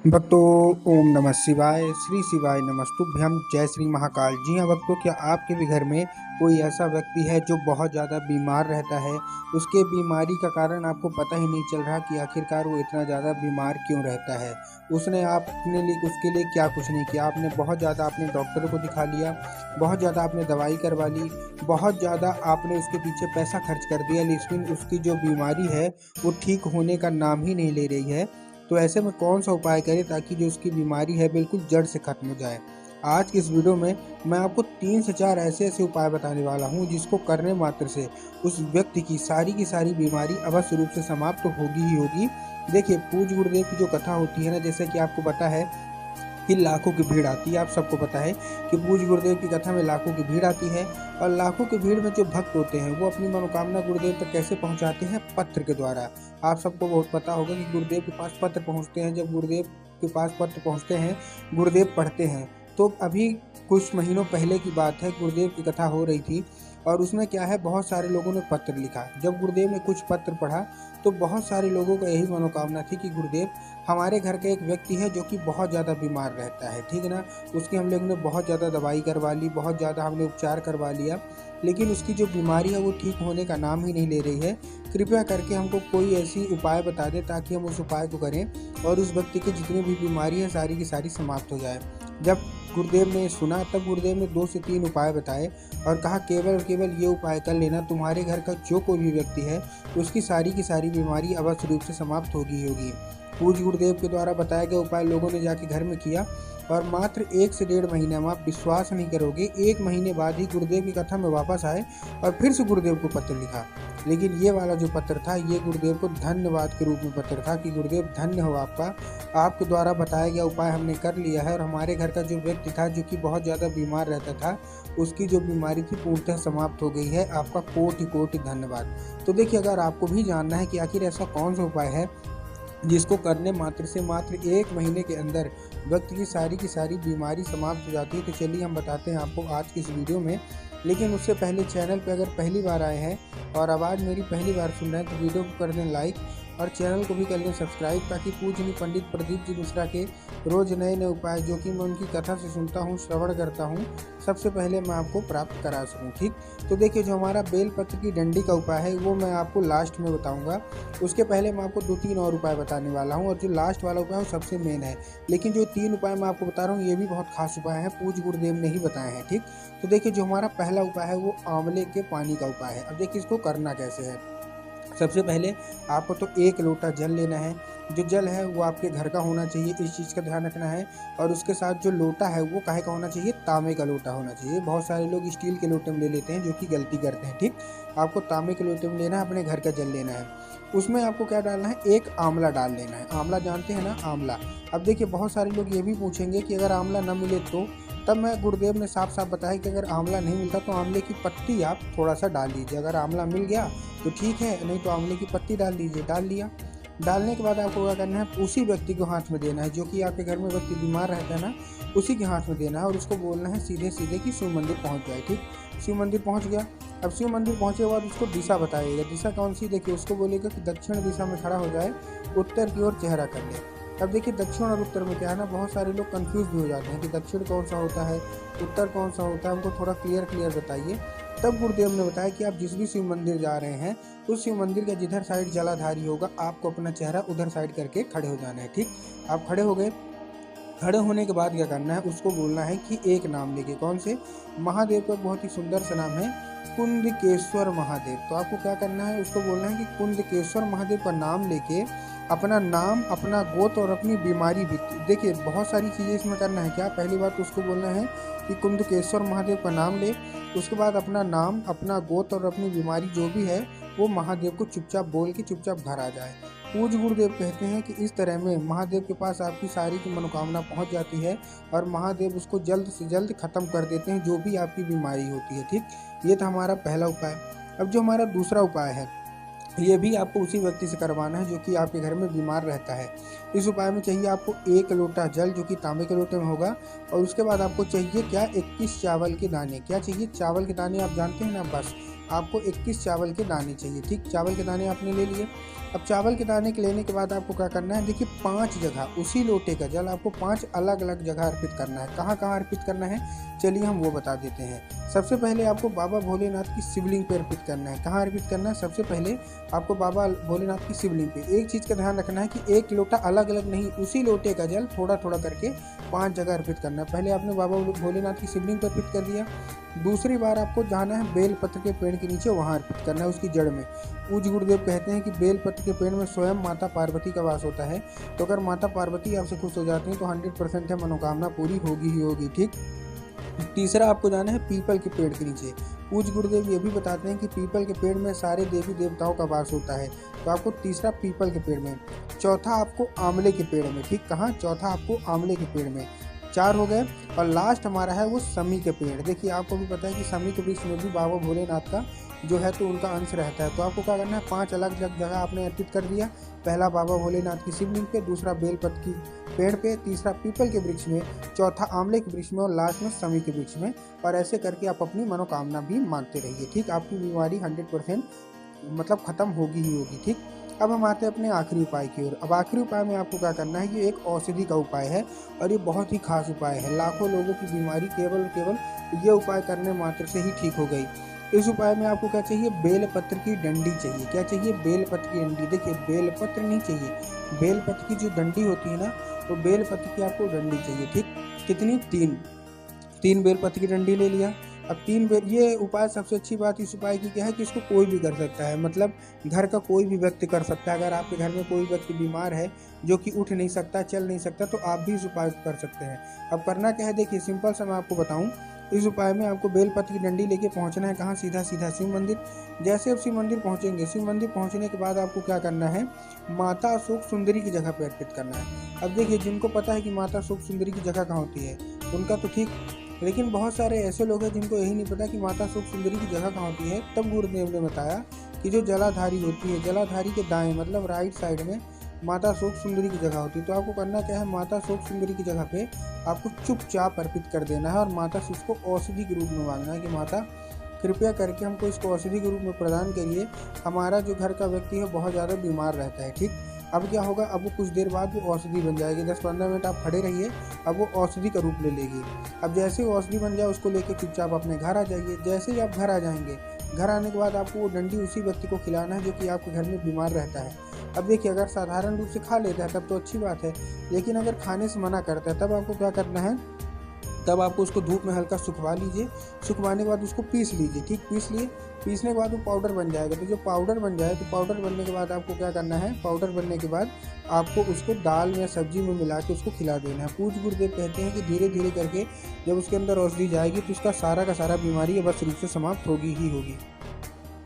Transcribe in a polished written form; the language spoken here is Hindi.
भक्तों, ओम नमः शिवाय, श्री शिवाय नमस्तुभ्यम, जय श्री महाकाल। जी हाँ भक्तों, क्या आपके भी घर में कोई ऐसा व्यक्ति है जो बहुत ज़्यादा बीमार रहता है? उसके बीमारी का कारण आपको पता ही नहीं चल रहा कि आखिरकार वो इतना ज़्यादा बीमार क्यों रहता है। उसके लिए क्या कुछ नहीं किया। आपने बहुत ज़्यादा आपने डॉक्टर को दिखा लिया, बहुत ज़्यादा आपने दवाई करवा ली, बहुत ज़्यादा आपने उसके पीछे पैसा खर्च कर दिया, लेकिन उसकी जो बीमारी है वो ठीक होने का नाम ही नहीं ले रही है। तो ऐसे में कौन सा उपाय करें ताकि जो उसकी बीमारी है बिल्कुल जड़ से खत्म हो जाए। आज की इस वीडियो में मैं आपको 3 से 4 ऐसे उपाय बताने वाला हूं जिसको करने मात्र से उस व्यक्ति की सारी बीमारी अवश्य रूप से समाप्त तो होगी ही होगी। देखिए, पूज्य गुरुदेव की जो कथा होती है ना, जैसे कि आपको पता है कि लाखों की भीड़ आती है। आप सबको पता है कि पूज्य गुरुदेव की कथा में लाखों की भीड़ आती है, और लाखों की भीड़ में जो भक्त होते हैं वो अपनी मनोकामना गुरुदेव तक कैसे पहुंचाते हैं? पत्र के द्वारा। आप सबको बहुत पता होगा कि गुरुदेव के पास पत्र पहुंचते हैं। जब गुरुदेव के पास पत्र पहुंचते हैं, गुरुदेव पढ़ते हैं। तो अभी कुछ महीनों पहले की बात है, गुरुदेव की कथा हो रही थी और उसमें क्या है, बहुत सारे लोगों ने पत्र लिखा। जब गुरुदेव ने कुछ पत्र पढ़ा तो बहुत सारे लोगों को यही मनोकामना थी कि गुरुदेव, हमारे घर का एक व्यक्ति है जो कि बहुत ज़्यादा बीमार रहता है, ठीक है ना। उसकी हम लोगों ने बहुत ज़्यादा दवाई करवा ली, बहुत ज़्यादा हमने उपचार करवा लिया, लेकिन उसकी जो बीमारी है वो ठीक होने का नाम ही नहीं ले रही है। कृपया करके हमको कोई ऐसी उपाय बता दें ताकि हम उस उपाय को करें और उस व्यक्ति की जितनी भी बीमारी है सारी की सारी समाप्त हो जाए। जब गुरुदेव ने सुना तब गुरुदेव ने 2 से 3 उपाय बताए और कहा, केवल और केवल ये उपाय कर लेना, तुम्हारे घर का जो कोई भी व्यक्ति है उसकी सारी की सारी बीमारी अवश्य रूप से समाप्त होगी ही होगी। पूज्य गुरुदेव के द्वारा बताया गया उपाय लोगों ने जाके घर में किया और मात्र 1 से 1.5 महीने में, आप विश्वास नहीं करोगे, 1 महीने बाद ही गुरुदेव की कथा में वापस आए और फिर से गुरुदेव को पत्र लिखा। लेकिन ये वाला जो पत्र था ये गुरुदेव को धन्यवाद के रूप में पत्र था कि गुरुदेव धन्य हो आपका, आपके द्वारा बताया गया उपाय हमने कर लिया है और हमारे घर का जो व्यक्ति था जो कि बहुत ज़्यादा बीमार रहता था, उसकी जो बीमारी थी पूर्णतः समाप्त हो गई है। आपका कोटि कोटि धन्यवाद। तो देखिए, अगर आपको भी जानना है कि आखिर ऐसा कौन सा उपाय है जिसको करने मात्र से मात्र 1 महीने के अंदर व्यक्ति की सारी बीमारी समाप्त हो जाती है, तो चलिए हम बताते हैं आपको आज की इस वीडियो में। लेकिन उससे पहले चैनल पर अगर पहली बार आए हैं और आवाज़ मेरी पहली बार सुन रहे हैं तो वीडियो को कर दें लाइक और चैनल को भी कर लें सब्सक्राइब, ताकि पूजनीय पंडित प्रदीप जी मिश्रा के रोज़ नए नए उपाय जो कि मैं उनकी कथा से सुनता हूँ, श्रवण करता हूँ, सबसे पहले मैं आपको प्राप्त करा सकूँ। ठीक, तो देखिए, जो हमारा बेलपत्र की डंडी का उपाय है वो मैं आपको लास्ट में बताऊँगा। उसके पहले मैं आपको 2-3 और उपाय बताने वाला हूँ और जो लास्ट वाला उपाय है वो सबसे मेन है। लेकिन जो 3 उपाय मैं आपको बता रहा हूँ ये भी बहुत खास उपाय हैं, पूज्य गुरुदेव ने ही बताए हैं। ठीक, तो देखिए, जो हमारा पहला उपाय है वो आंवले के पानी का उपाय है। अब देखिए इसको करना कैसे है। सबसे पहले आपको तो 1 लोटा जल लेना है। जो जल है वो आपके घर का होना चाहिए, इस चीज़ का ध्यान रखना है। और उसके साथ जो लोटा है वो काहे का होना चाहिए? तांबे का लोटा होना चाहिए। बहुत सारे लोग स्टील के लोटे में ले लेते हैं जो कि गलती करते हैं। ठीक, आपको तांबे के लोटे में लेना है, अपने घर का जल लेना है। उसमें आपको क्या डालना है? 1 आंवला डाल लेना है। आंवला जानते हैं ना, आंवला। अब देखिए, बहुत सारे लोग ये भी पूछेंगे कि अगर आंवला न मिले तो, तब मैं गुरुदेव ने साफ साफ बताया कि अगर आंवला नहीं मिलता तो आंवले की पत्ती आप थोड़ा सा डाल लीजिए। अगर आंवला मिल गया तो ठीक है, नहीं तो आंवले की पत्ती डाल दीजिए। डाल लिया, डालने के बाद आपको क्या करना है? उसी व्यक्ति को हाथ में देना है जो कि आपके घर में व्यक्ति बीमार रहता है ना, उसी के हाथ में देना है और उसको बोलना है सीधे सीधे कि शिव मंदिर पहुंच जाए। ठीक, शिव मंदिर पहुंच गया। अब शिव मंदिर पहुंचे के बाद उसको दिशा बताइएगा। दिशा कौन सी? देखिए, उसको बोलेगा कि दक्षिण दिशा में खड़ा हो जाए, उत्तर की ओर चेहरा कर ले। अब देखिए, दक्षिण और उत्तर में क्या है ना, बहुत सारे लोग कंफ्यूज भी हो जाते हैं कि दक्षिण कौन सा होता है, उत्तर कौन सा होता है। हमको थोड़ा क्लियर बताइए। तब गुरुदेव ने बताया कि आप जिस भी शिव मंदिर जा रहे हैं उस शिव मंदिर का जिधर साइड जलाधारी होगा आपको अपना चेहरा उधर साइड करके खड़े हो जाना है। ठीक, आप खड़े हो गए। खड़े होने के बाद क्या करना है? उसको बोलना है कि एक नाम लेके। कौन से? महादेव का बहुत ही सुंदर सा नाम है, कुंदकेश्वर महादेव। तो आपको क्या करना है? उसको बोलना है कि कुंदकेश्वर महादेव का नाम लेके अपना नाम, अपना गोत्र और अपनी बीमारी भी। देखिए, बहुत सारी चीज़ें इसमें करना है। क्या? पहली बात तो उसको बोलना है कि कुंदकेश्वर महादेव का नाम ले, उसके बाद अपना नाम, अपना गोत्र और अपनी बीमारी जो भी है वो महादेव को चुपचाप बोल के चुपचाप घर आ जाए। पूज्य गुरुदेव कहते हैं कि इस तरह में महादेव के पास आपकी सारी की मनोकामना पहुंच जाती है और महादेव उसको जल्द से जल्द खत्म कर देते हैं जो भी आपकी बीमारी होती है। ठीक, ये था हमारा पहला उपाय। अब जो हमारा दूसरा उपाय है ये भी आपको उसी व्यक्ति से करवाना है जो कि आपके घर में बीमार रहता है। इस उपाय में चाहिए आपको 1 लोटा जल जो कि तांबे के लोटे में होगा, और उसके बाद आपको चाहिए क्या? 21 चावल के दाने। क्या चाहिए? चावल के दाने। आप जानते हैं ना, बस आपको 21 चावल के दाने चाहिए। ठीक, चावल के दाने आपने ले लिए। अब चावल के दाने के लेने के बाद आपको क्या करना है, देखिए 5 जगह उसी लोटे का जल आपको 5 अलग अलग जगह अर्पित करना है। कहाँ कहाँ अर्पित करना है, चलिए हम वो बता देते हैं। सबसे पहले आपको बाबा भोलेनाथ की शिवलिंग पे अर्पित करना है। कहाँ अर्पित करना है, सबसे पहले आपको बाबा भोलेनाथ की शिवलिंग पे। एक चीज़ का ध्यान रखना है कि एक लोटा अलग अलग नहीं, उसी लोटे का जल थोड़ा थोड़ा करके 5 जगह अर्पित करना है। पहले आपने बाबा भोलेनाथ की शिवलिंग पर अर्पित कर दिया। दूसरी बार आपको जाना है बेलपत्र के पेड़ के नीचे, वहाँ अर्पित करना है उसकी जड़ में। पूज्य गुरुदेव कहते हैं कि बेलपत्र के पेड़ में स्वयं माता पार्वती का वास होता है, तो अगर माता पार्वती आपसे खुश हो जाती हैं तो 100% है मनोकामना पूरी होगी ही होगी। ठीक। तीसरा आपको जाना है पीपल के पेड़ के नीचे। पूज्य गुरुदेव ये भी बताते हैं कि पीपल के पेड़ में सारे देवी देवताओं का वास होता है, तो आपको तीसरा पीपल के पेड़ में। चौथा आपको आंवले के पेड़ में। ठीक, कहाँ, चौथा आपको आंवले के पेड़ में। 4 हो गए। और लास्ट हमारा है वो समी के पेड़। देखिए आपको भी पता है कि समी के वृक्ष में भी बाबा भोलेनाथ का जो है तो उनका अंश रहता है। तो आपको क्या करना है, 5 अलग अलग जगह आपने अर्पित कर दिया। पहला बाबा भोलेनाथ की शिवलिंग पे, दूसरा बेलपत्र की पेड़ पे, तीसरा पीपल के वृक्ष में, चौथा आंवले के वृक्ष में और लास्ट में समी के वृक्ष में। और ऐसे करके आप अपनी मनोकामना भी मांगते रहिए। ठीक, आपकी बीमारी 100% मतलब खत्म होगी ही होगी। ठीक। अब हम आते हैं अपने आखिरी उपाय की ओर। अब आखिरी उपाय में आपको क्या करना है, ये एक औषधि का उपाय है और ये बहुत ही खास उपाय है। लाखों लोगों की बीमारी केवल ये उपाय करने मात्र से ही ठीक हो गई। इस उपाय में आपको क्या चाहिए, बेलपत्र की डंडी चाहिए। क्या चाहिए, बेलपत्र की डंडी। देखिए बेलपत्र नहीं चाहिए, बेलपत्र की जो डंडी होती है ना, तो बेलपत्र की आपको डंडी चाहिए। ठीक, कितनी, 3 बेलपत्र की डंडी ले लिया। अब 3 बेल, ये उपाय सबसे अच्छी बात इस उपाय की क्या है कि इसको कोई भी कर सकता है, मतलब घर का कोई भी व्यक्ति कर सकता है। अगर आपके घर में कोई व्यक्ति बीमार है जो कि उठ नहीं सकता, चल नहीं सकता, तो आप भी इस उपाय को कर सकते हैं। अब करना क्या है, देखिए सिंपल सा मैं आपको बताऊं। इस उपाय में आपको बेलपत्र की डंडी लेके पहुंचना है कहाँ, सीधा सीधा शिव मंदिर। जैसे आप शिव मंदिर पहुंचेंगे, शिव मंदिर पहुंचने के बाद आपको क्या करना है, माता अशोक सुंदरी की जगह पर अर्पित करना है। अब देखिए जिनको पता है कि माता अशोक सुंदरी की जगह कहाँ होती है उनका तो ठीक, लेकिन बहुत सारे ऐसे लोग हैं जिनको यही नहीं पता कि माता अशोक सुंदरी की जगह कहाँ होती है। तब गुरुदेव ने बताया कि जो जलाधारी होती है, जलाधारी के दाएं मतलब राइट साइड में माता अशोक सुंदरी की जगह होती है। तो आपको करना क्या है, माता अशोक सुंदरी की जगह पे आपको चुपचाप अर्पित कर देना है और माता से उसको औषधि के रूप में मांगना है कि माता कृपया करके हमको इसको औषधि के रूप में प्रदान करिए। हमारा जो घर का व्यक्ति है बहुत ज़्यादा बीमार रहता है। ठीक। अब क्या होगा, अब वो कुछ देर बाद वो औषधि बन जाएगी। 10-15 मिनट आप खड़े रहिए, अब वो औषधि का रूप ले लेगी। अब जैसे वो औषधि बन जाए उसको लेके चुपचाप अपने घर आ जाइए। जैसे ही आप घर आ जाएंगे, घर आने के बाद आपको वो डंडी उसी व्यक्ति को खिलाना है जो कि आपके घर में बीमार रहता है। अब देखिए अगर साधारण रूप से खा लेता है तब तो अच्छी बात है, लेकिन अगर खाने से मना करता है तब आपको क्या करना है, तब आपको उसको धूप में हल्का सुखवा लीजिए। सुखवाने के बाद उसको पीस लीजिए। ठीक, पीस लिए, पीसने के बाद वो पाउडर बन जाएगा। तो जो पाउडर बन जाए, तो पाउडर बनने के बाद आपको क्या करना है, पाउडर बनने के बाद आपको उसको दाल या सब्जी में मिला के उसको खिला देना है। पूज्य गुरुदेव कहते हैं कि धीरे धीरे करके जब उसके अंदर औषधि जाएगी तो उसका सारा का सारा बीमारी अवश्य रूप से समाप्त होगी ही होगी।